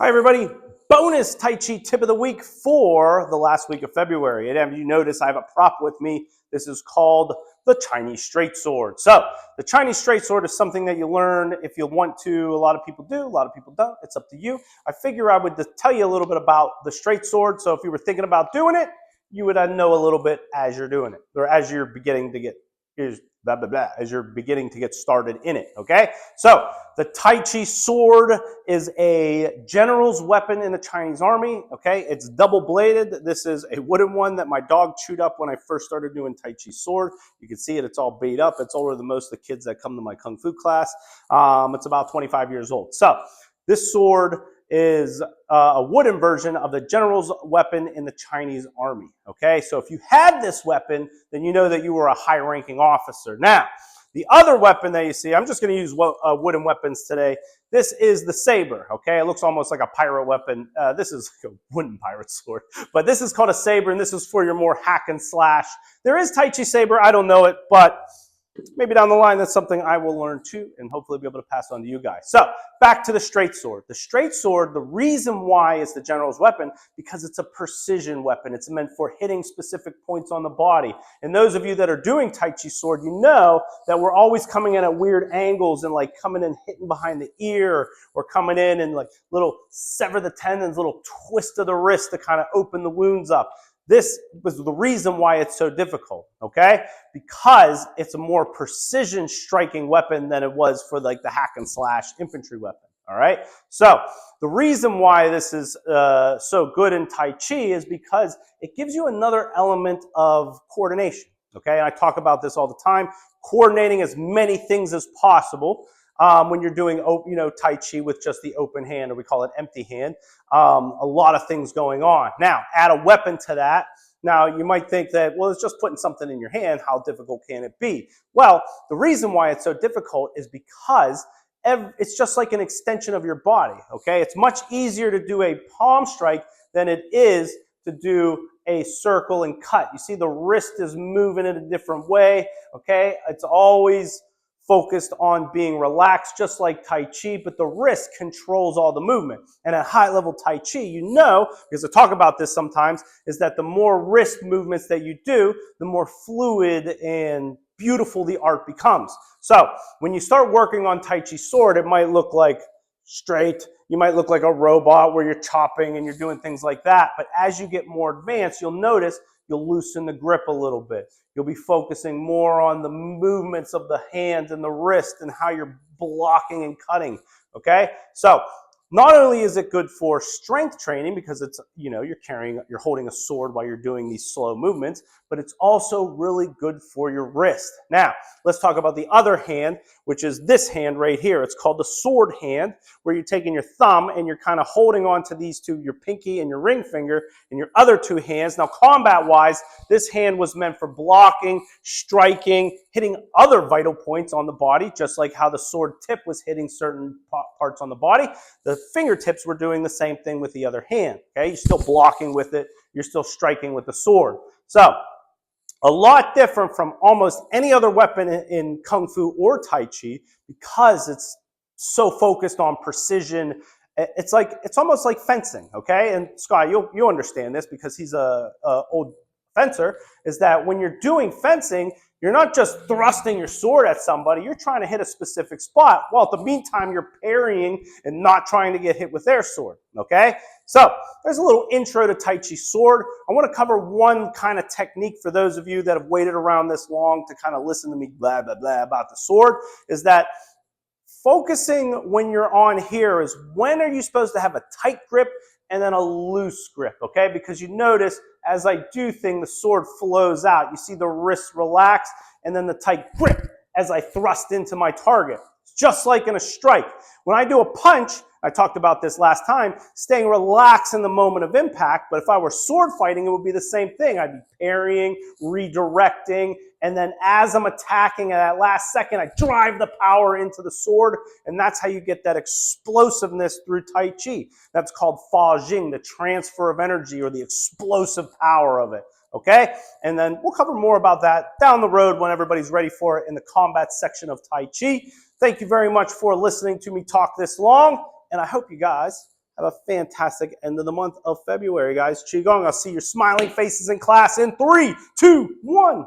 Hi everybody, bonus Tai Chi tip of the week for the last week of February. And as you notice, I have a prop with me. This is called the Chinese straight sword. So the Chinese straight sword is something that you learn if you want to. A lot of people do, a lot of people don't. It's up to you. I figure I would just tell you a little bit about the straight sword. So if you were thinking about doing it, you would know a little bit as you're doing it, or as you're beginning to get, blah, blah, blah, as you're beginning to get started in it, okay? So the Tai Chi sword is a general's weapon in the Chinese army, okay? It's double-bladed. This is a wooden one that my dog chewed up when I first started doing Tai Chi sword. You can see it, it's all beat up. It's older than most of the kids that come to my Kung Fu class. It's about 25 years old. So this sword is a wooden version of the general's weapon in the Chinese army, okay? So if you had this weapon, then you know that you were a high-ranking officer. Now, the other weapon that you see, I'm just going to use wooden weapons today. This is the saber, okay? It looks almost like a pirate weapon. This is like a wooden pirate sword, but this is called a saber, and this is for your more hack and slash. There is Tai Chi saber, I don't know it, but maybe down the line, that's something I will learn too, and hopefully be able to pass on to you guys. So back to the straight sword. The straight sword, the reason why it's the general's weapon, because it's a precision weapon. It's meant for hitting specific points on the body. And those of you that are doing Tai Chi sword, you know that we're always coming in at weird angles and like coming in hitting behind the ear, or coming in and like little sever the tendons, little twist of the wrist to kind of open the wounds up. This was the reason why it's so difficult, okay? Because it's a more precision striking weapon than it was for like the hack and slash infantry weapon, all right? So the reason why this is so good in Tai Chi is because it gives you another element of coordination, okay? And I talk about this all the time, coordinating as many things as possible. When you're doing, Tai Chi with just the open hand, or we call it empty hand, a lot of things going on. Now, add a weapon to that. Now, you might think that, well, it's just putting something in your hand. How difficult can it be? Well, the reason why it's so difficult is because it's just like an extension of your body, okay? It's much easier to do a palm strike than it is to do a circle and cut. You see the wrist is moving in a different way, okay? It's always focused on being relaxed, just like Tai Chi, but the wrist controls all the movement. And at high level Tai Chi, you know, because I talk about this sometimes, is that the more wrist movements that you do, the more fluid and beautiful the art becomes. So when you start working on Tai Chi sword, it might look like straight. You might look like a robot where you're chopping and you're doing things like that. But as you get more advanced, you'll notice you'll loosen the grip a little bit. You'll be focusing more on the movements of the hands and the wrist and how you're blocking and cutting, okay? So not only is it good for strength training because it's, you're holding a sword while you're doing these slow movements, but it's also really good for your wrist. Now, let's talk about the other hand, which is this hand right here. It's called the sword hand, where you're taking your thumb and you're kind of holding on to these two, your pinky and your ring finger, and your other two hands. Now, combat-wise, this hand was meant for blocking, striking, hitting other vital points on the body, just like how the sword tip was hitting certain parts on the body. The fingertips were doing the same thing with the other hand, okay? You're still blocking with it. You're still striking with the sword. So, a lot different from almost any other weapon in Kung Fu or Tai Chi because it's so focused on precision. It's almost like fencing, okay? And Scott, you'll understand this because he's a old fencer, is that when you're doing fencing, you're not just thrusting your sword at somebody, you're trying to hit a specific spot. Well, at the meantime, you're parrying and not trying to get hit with their sword, okay? So there's a little intro to Tai Chi sword. I want to cover one kind of technique for those of you that have waited around this long to kind of listen to me blah, blah, blah about the sword, is that focusing when you're on here is when are you supposed to have a tight grip and then a loose grip, okay? Because you notice as I do things, the sword flows out. You see the wrist relax and then the tight grip as I thrust into my target. It's just like in a strike. When I do a punch, I talked about this last time, staying relaxed in the moment of impact, but if I were sword fighting, it would be the same thing. I'd be parrying, redirecting, and then as I'm attacking at that last second, I drive the power into the sword, and that's how you get that explosiveness through Tai Chi. That's called Fa Jing, the transfer of energy or the explosive power of it, okay? And then we'll cover more about that down the road when everybody's ready for it in the combat section of Tai Chi. Thank you very much for listening to me talk this long, and I hope you guys Have a fantastic end of the month of February, guys. Qigong, I'll see your smiling faces in class in 3, 2, 1.